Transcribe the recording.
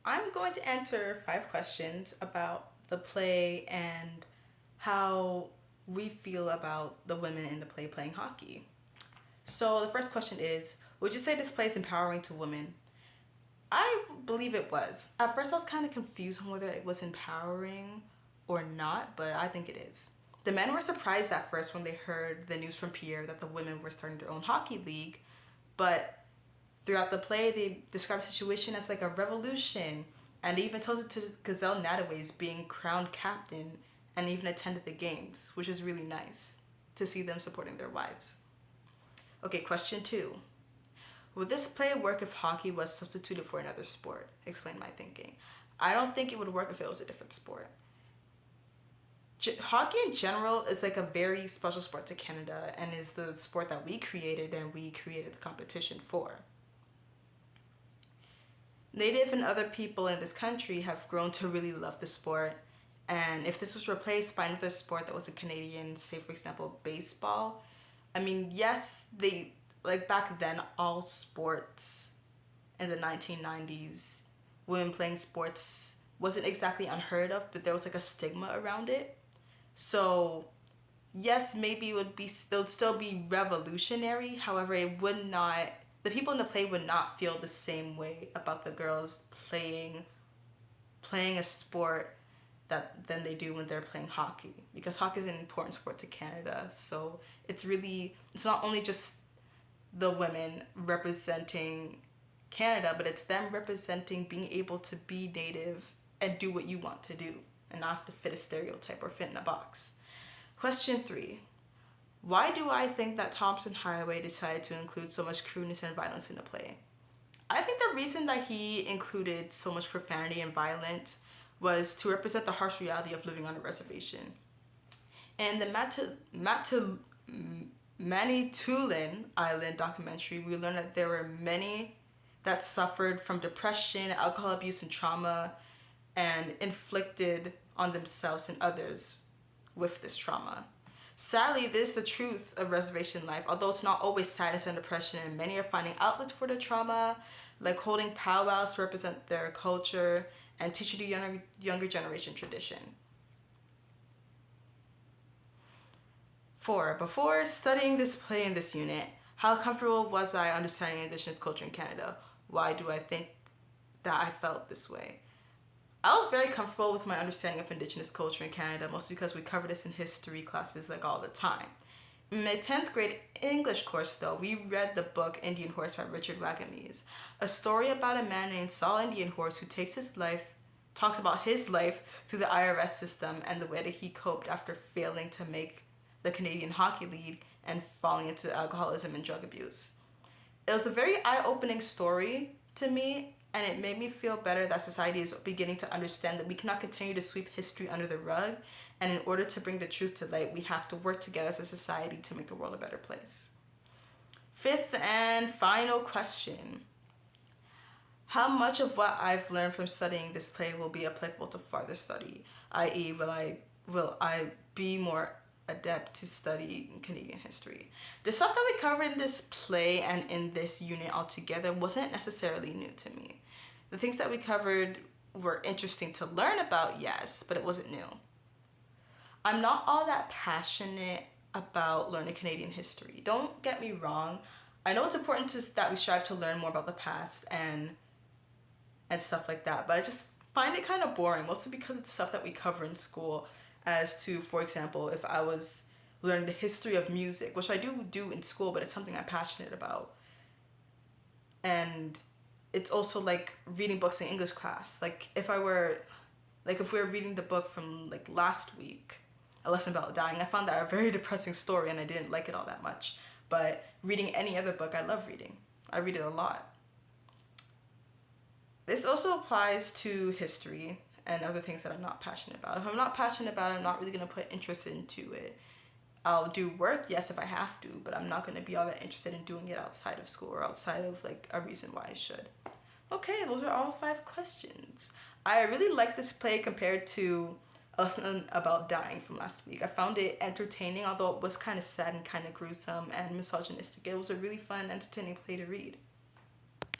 I'm going to answer 5 questions about the play and how we feel about the women in the play playing hockey. So, the first question is, would you say this play is empowering to women? I believe it was. At first, I was kind of confused on whether it was empowering or not, but I think it is. The men were surprised at first when they heard the news from Pierre that the women were starting their own hockey league, but throughout the play, they described the situation as like a revolution, and they even told it to Gazelle Nataways being crowned captain and even attended the games, which is really nice to see them supporting their wives. Okay, question 2. Would this play work if hockey was substituted for another sport? Explain my thinking. I don't think it would work if it was a different sport. Hockey in general is like a very special sport to Canada and is the sport that we created and we created the competition for. Native and other people in this country have grown to really love the sport. And if this was replaced by another sport that was a Canadian, say for example, baseball, I mean, yes, they like back then all sports in the 1990s, women playing sports wasn't exactly unheard of, but there was like a stigma around it. So, yes, maybe it would still be revolutionary. However, it would not the people in the play would not feel the same way about the girls playing a sport that than they do when they're playing hockey, because hockey is an important sport to Canada. So it's not only just the women representing Canada, but it's them representing being able to be native and do what you want to do and not have to fit a stereotype or fit in a box. Question 3. Why do I think that Thompson Highway decided to include so much crudeness and violence in the play? I think the reason that he included so much profanity and violence was to represent the harsh reality of living on a reservation. In the Manitoulin Island documentary, we learned that there were many that suffered from depression, alcohol abuse, and trauma, and inflicted on themselves and others with this trauma. Sadly, this is the truth of reservation life, although it's not always sadness and depression, and many are finding outlets for their trauma, like holding powwows to represent their culture and teaching the younger generation tradition. 4. Before studying this play in this unit, how comfortable was I understanding Indigenous culture in Canada? Why do I think that I felt this way? I was very comfortable with my understanding of Indigenous culture in Canada, mostly because we cover this in history classes like all the time. In my 10th grade English course, though, we read the book Indian Horse by Richard Wagamese, a story about a man named Saul Indian Horse who talks about his life through the IRS system and the way that he coped after failing to make the Canadian Hockey League and falling into alcoholism and drug abuse. It was a very eye-opening story to me, and it made me feel better that society is beginning to understand that we cannot continue to sweep history under the rug, and in order to bring the truth to light, we have to work together as a society to make the world a better place. 5th and final question. How much of what I've learned from studying this play will be applicable to further study, i.e., will I be more adept to study Canadian history? The stuff that we covered in this play and in this unit altogether wasn't necessarily new to me. The things that we covered were interesting to learn about, yes, but it wasn't new. I'm not all that passionate about learning Canadian history. Don't get me wrong. I know it's important that we strive to learn more about the past and stuff like that, but I just find it kind of boring, mostly because it's stuff that we cover in school. As to, for example, if I was learning the history of music, which I do in school, but it's something I'm passionate about. And it's also like reading books in English class. If we were reading the book from like last week, A Lesson About Dying, I found that a very depressing story and I didn't like it all that much. But reading any other book, I love reading. I read it a lot. This also applies to history and other things that I'm not passionate about. If I'm not passionate about it, I'm not really going to put interest into it. I'll do work, yes, if I have to, but I'm not going to be all that interested in doing it outside of school or outside of like a reason why I should. Okay, those are all 5 questions. I really like this play compared to A Lesson About Dying from last week. I found it entertaining, although it was kind of sad and kind of gruesome and misogynistic. It was a really fun, entertaining play to read.